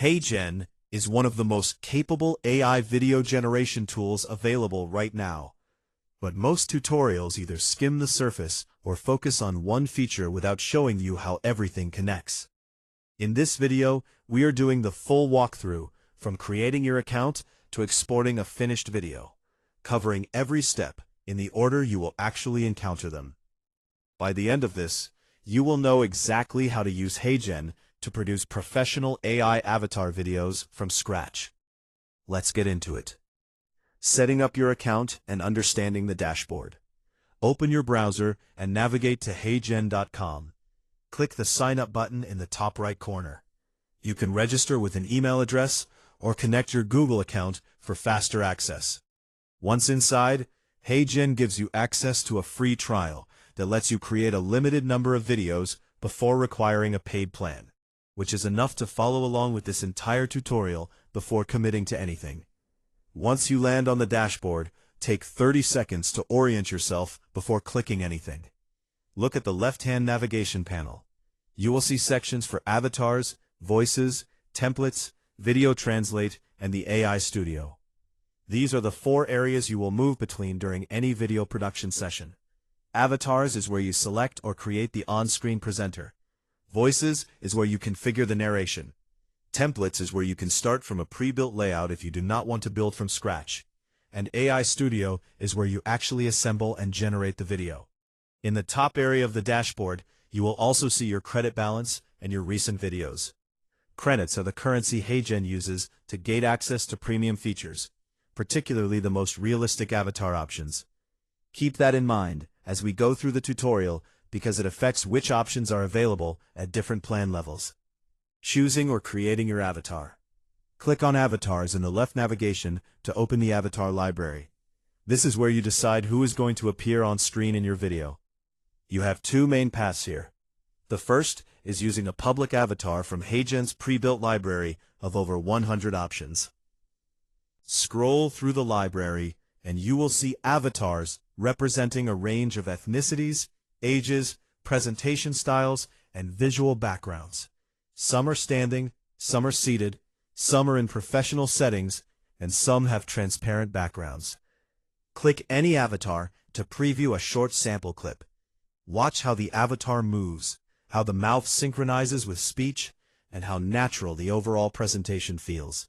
HeyGen is one of the most capable AI video generation tools available right now. But most tutorials either skim the surface or focus on one feature without showing you how everything connects. In this video, we are doing the full walkthrough, from creating your account to exporting a finished video, covering every step in the order you will actually encounter them. By the end of this, you will know exactly how to use HeyGen to produce professional AI avatar videos from scratch. Let's get into it. Setting up your account and understanding the dashboard. Open your browser and navigate to heygen.com. Click the Sign Up button in the top right corner. You can register with an email address or connect your Google account for faster access. Once inside, HeyGen gives you access to a free trial that lets you create a limited number of videos before requiring a paid plan, which is enough to follow along with this entire tutorial before committing to anything. Once you land on the dashboard, take 30 seconds to orient yourself before clicking anything. Look at the left-hand navigation panel. You will see sections for avatars, voices, templates, video translate, and the AI studio. These are the 4 areas you will move between during any video production session. Avatars is where you select or create the on-screen presenter. Voices is where you configure the narration. Templates is where you can start from a pre-built layout if you do not want to build from scratch. And AI Studio is where you actually assemble and generate the video. In the top area of the dashboard, you will also see your credit balance and your recent videos. Credits are the currency HeyGen uses to gate access to premium features, particularly the most realistic avatar options. Keep that in mind as we go through the tutorial because it affects which options are available at different plan levels. Choosing or creating your avatar. Click on Avatars in the left navigation to open the avatar library. This is where you decide who is going to appear on screen in your video. You have 2 main paths here. The first is using a public avatar from HeyGen's pre-built library of over 100 options. Scroll through the library and you will see avatars representing a range of ethnicities, ages, presentation styles, and visual backgrounds. Some are standing, some are seated, some are in professional settings, and some have transparent backgrounds. Click any avatar to preview a short sample clip. Watch how the avatar moves, how the mouth synchronizes with speech, and how natural the overall presentation feels.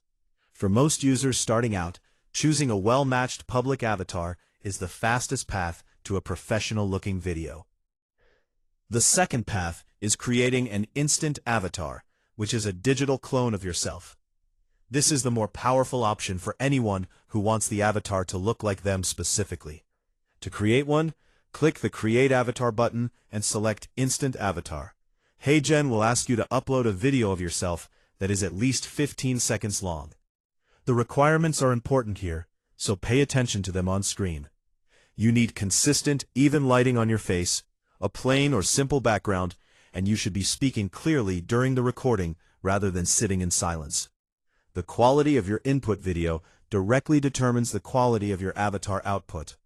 For most users starting out, choosing a well-matched public avatar is the fastest path to a professional-looking video. The second path is creating an instant avatar, which is a digital clone of yourself. This is the more powerful option for anyone who wants the avatar to look like them specifically. To create one, click the Create Avatar button and select Instant Avatar. HeyGen will ask you to upload a video of yourself that is at least 15 seconds long. The requirements are important here, so pay attention to them on screen. You need consistent, even lighting on your face, a plain or simple background, and you should be speaking clearly during the recording rather than sitting in silence. The quality of your input video directly determines the quality of your avatar output.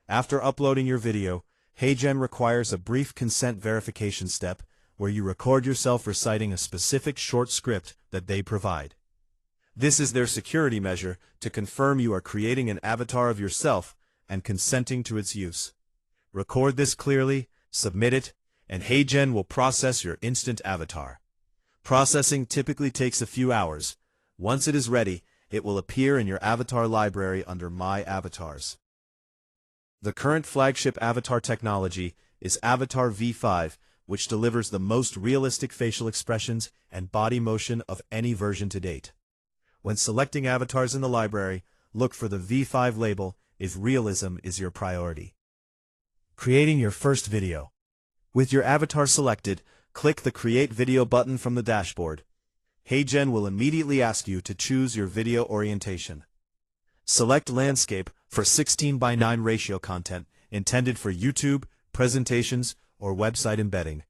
After uploading your video, HeyGen requires a brief consent verification step where you record yourself reciting a specific short script that they provide. This is their security measure to confirm you are creating an avatar of yourself and consenting to its use. Record this clearly, submit it, and HeyGen will process your instant avatar. Processing typically takes a few hours. Once it is ready, it will appear in your avatar library under My Avatars. The current flagship avatar technology is Avatar V5, which delivers the most realistic facial expressions and body motion of any version to date. When selecting avatars in the library, look for the V5 label if realism is your priority. Creating your first video. With your avatar selected, click the Create Video button from the dashboard. HeyGen will immediately ask you to choose your video orientation. Select Landscape for 16:9 ratio content intended for YouTube, presentations, or website embedding.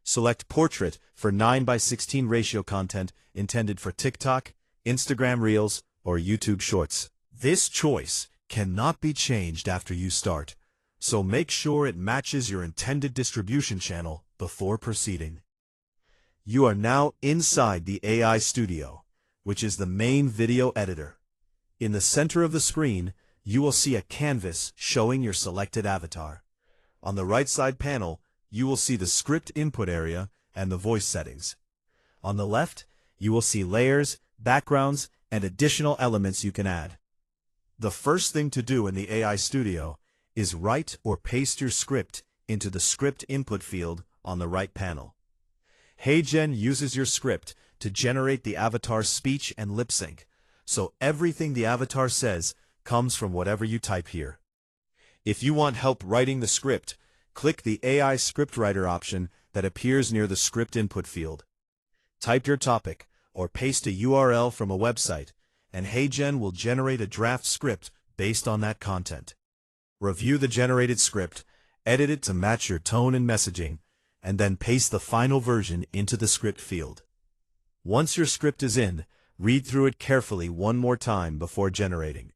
Select Portrait for 9:16 ratio content intended for TikTok, Instagram Reels, or YouTube Shorts. This choice cannot be changed after you start, so make sure it matches your intended distribution channel before proceeding. You are now inside the AI studio. which is the main video editor. In the center of the screen, you will see a canvas showing your selected avatar. On the right side panel, you will see the script input area and the voice settings. On the left, you will see layers, backgrounds, and additional elements you can add. The first thing to do in the AI Studio is write or paste your script into the script input field on the right panel. HeyGen uses your script to generate the avatar's speech and lip sync, so everything the avatar says comes from whatever you type here. If you want help writing the script, click the AI scriptwriter option that appears near the script input field. Type your topic or paste a URL from a website, and HeyGen will generate a draft script based on that content. Review the generated script, edit it to match your tone and messaging, and then paste the final version into the script field. Once your script is in, read through it carefully one more time before generating.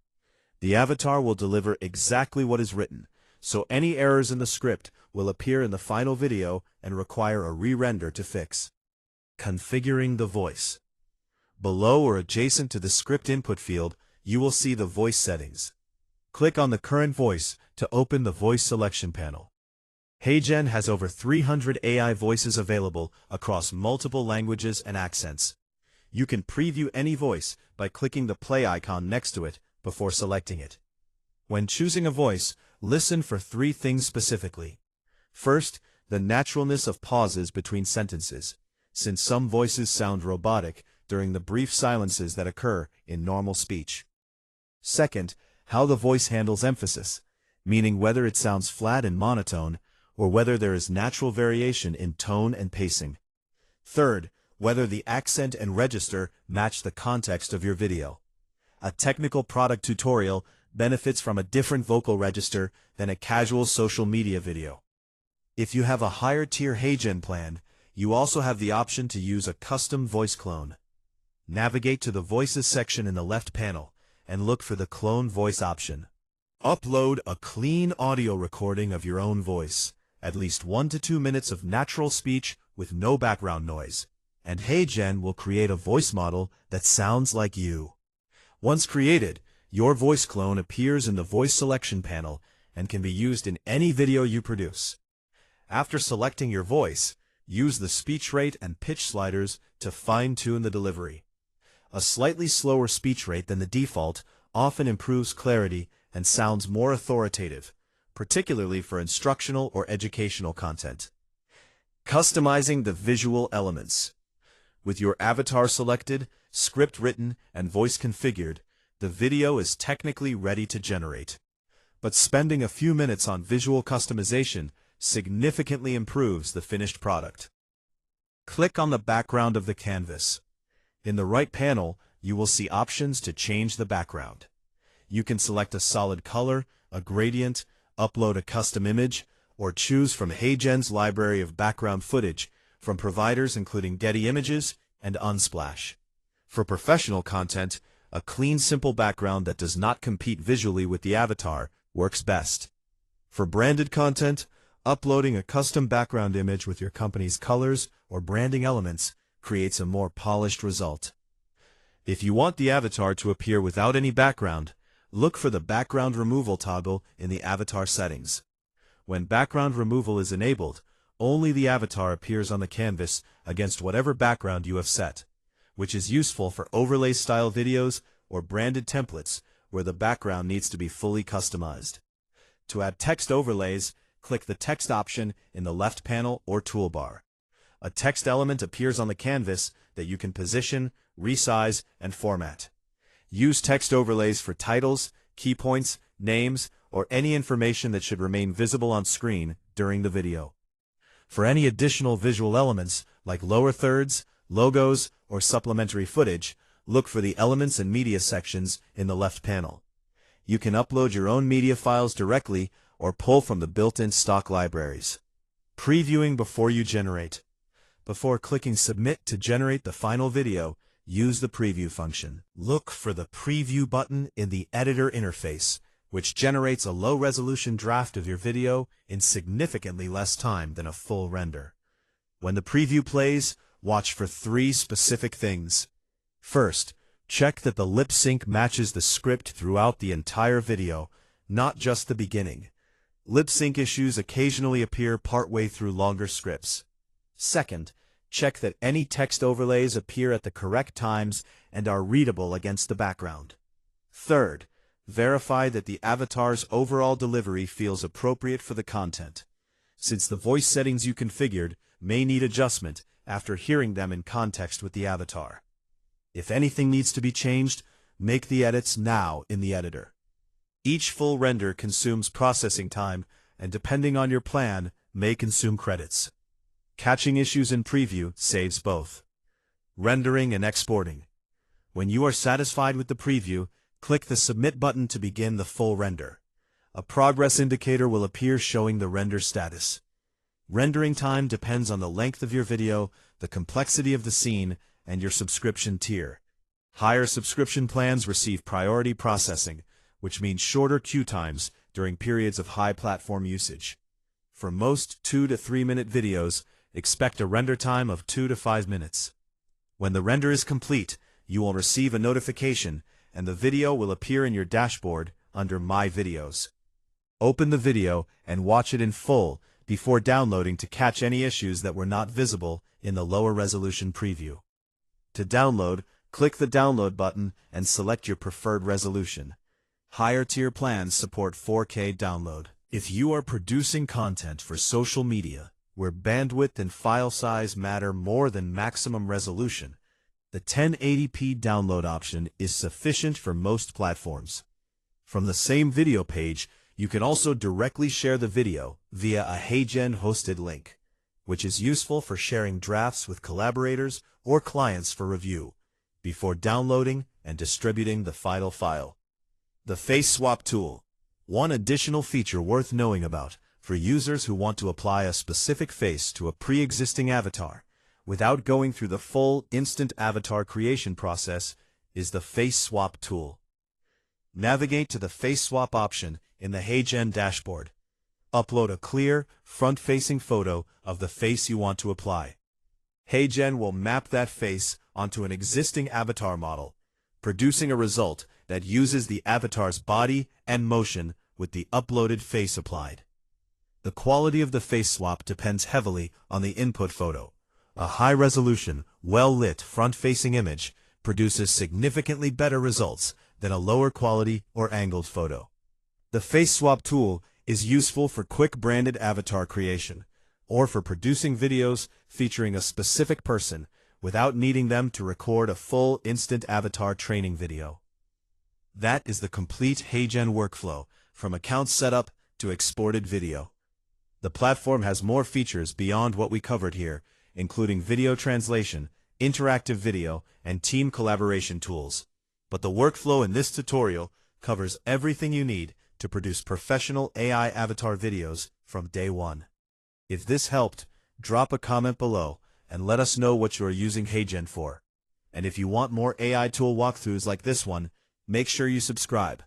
The avatar will deliver exactly what is written, so any errors in the script will appear in the final video and require a re-render to fix. Configuring the voice. Below or adjacent to the script input field, you will see the voice settings. Click on the current voice to open the voice selection panel. HeyGen has over 300 AI voices available across multiple languages and accents. You can preview any voice by clicking the play icon next to it before selecting it. When choosing a voice, listen for 3 things specifically. First, the naturalness of pauses between sentences, since some voices sound robotic during the brief silences that occur in normal speech. Second, how the voice handles emphasis, meaning whether it sounds flat and monotone, or whether there is natural variation in tone and pacing. Third, whether the accent and register match the context of your video. A technical product tutorial benefits from a different vocal register than a casual social media video. If you have a higher tier HeyGen plan, you also have the option to use a custom voice clone. Navigate to the Voices section in the left panel and look for the Clone Voice option. Upload a clean audio recording of your own voice, at least 1 to 2 minutes of natural speech with no background noise, and HeyGen will create a voice model that sounds like you. Once created, your voice clone appears in the voice selection panel and can be used in any video you produce. After selecting your voice, use the speech rate and pitch sliders to fine-tune the delivery. A slightly slower speech rate than the default often improves clarity and sounds more authoritative, particularly for instructional or educational content. Customizing the visual elements. With your avatar selected, script written, and voice configured, the video is technically ready to generate. But spending a few minutes on visual customization significantly improves the finished product. Click on the background of the canvas. In the right panel, you will see options to change the background. You can select a solid color, a gradient, upload a custom image, or choose from HeyGen's library of background footage from providers including Getty Images and Unsplash. For professional content, a clean, simple background that does not compete visually with the avatar works best. For branded content, uploading a custom background image with your company's colors or branding elements creates a more polished result. If you want the avatar to appear without any background, look for the background removal toggle in the avatar settings. When background removal is enabled, only the avatar appears on the canvas against whatever background you have set, which is useful for overlay-style videos or branded templates where the background needs to be fully customized. To add text overlays, click the text option in the left panel or toolbar. A text element appears on the canvas that you can position, resize, and format. Use text overlays for titles, key points, names, or any information that should remain visible on screen during the video. For any additional visual elements, like lower thirds, logos, or supplementary footage, look for the Elements and Media sections in the left panel. You can upload your own media files directly or pull from the built-in stock libraries. Previewing before you generate. Before clicking Submit to generate the final video, use the Preview function. Look for the Preview button in the Editor interface, which generates a low-resolution draft of your video in significantly less time than a full render. When the preview plays, watch for 3 specific things. First, Check that the lip sync matches the script throughout the entire video, not just the beginning. Lip sync issues occasionally appear partway through longer scripts. Second, check that any text overlays appear at the correct times and are readable against the background. Third, verify that the avatar's overall delivery feels appropriate for the content, since the voice settings you configured may need adjustment after hearing them in context with the avatar. If anything needs to be changed, make the edits now in the editor. Each full render consumes processing time, and depending on your plan, may consume credits. Catching issues in preview saves both rendering and exporting. When you are satisfied with the preview, click the Submit button to begin the full render. A progress indicator will appear showing the render status. Rendering time depends on the length of your video, the complexity of the scene, and your subscription tier. Higher subscription plans receive priority processing, which means shorter queue times during periods of high platform usage. For most 2 to 3 minute videos, expect a render time of 2 to 5 minutes. When the render is complete, you will receive a notification, and the video will appear in your dashboard under My Videos. Open the video and watch it in full before downloading to catch any issues that were not visible in the lower resolution preview. To download, click the Download button and select your preferred resolution. Higher tier plans support 4K download. If you are producing content for social media, where bandwidth and file size matter more than maximum resolution, the 1080p download option is sufficient for most platforms. From the same video page, you can also directly share the video via a HeyGen hosted link, which is useful for sharing drafts with collaborators or clients for review, before downloading and distributing the final file. The Face Swap Tool. One additional feature worth knowing about for users who want to apply a specific face to a pre-existing avatar without going through the full instant avatar creation process is the Face Swap Tool. Navigate to the Face Swap option in the HeyGen dashboard. Upload a clear, front-facing photo of the face you want to apply. HeyGen will map that face onto an existing avatar model, producing a result that uses the avatar's body and motion with the uploaded face applied. The quality of the face swap depends heavily on the input photo. A high-resolution, well-lit front-facing image produces significantly better results than a lower-quality or angled photo. The Face Swap Tool is useful for quick branded avatar creation, or for producing videos featuring a specific person without needing them to record a full instant avatar training video. That is the complete HeyGen workflow, from account setup to exported video. The platform has more features beyond what we covered here, including video translation, interactive video, and team collaboration tools. But the workflow in this tutorial covers everything you need to produce professional AI avatar videos from day one. If this helped, drop a comment below and let us know what you are using HeyGen for. And if you want more AI tool walkthroughs like this one, make sure you subscribe.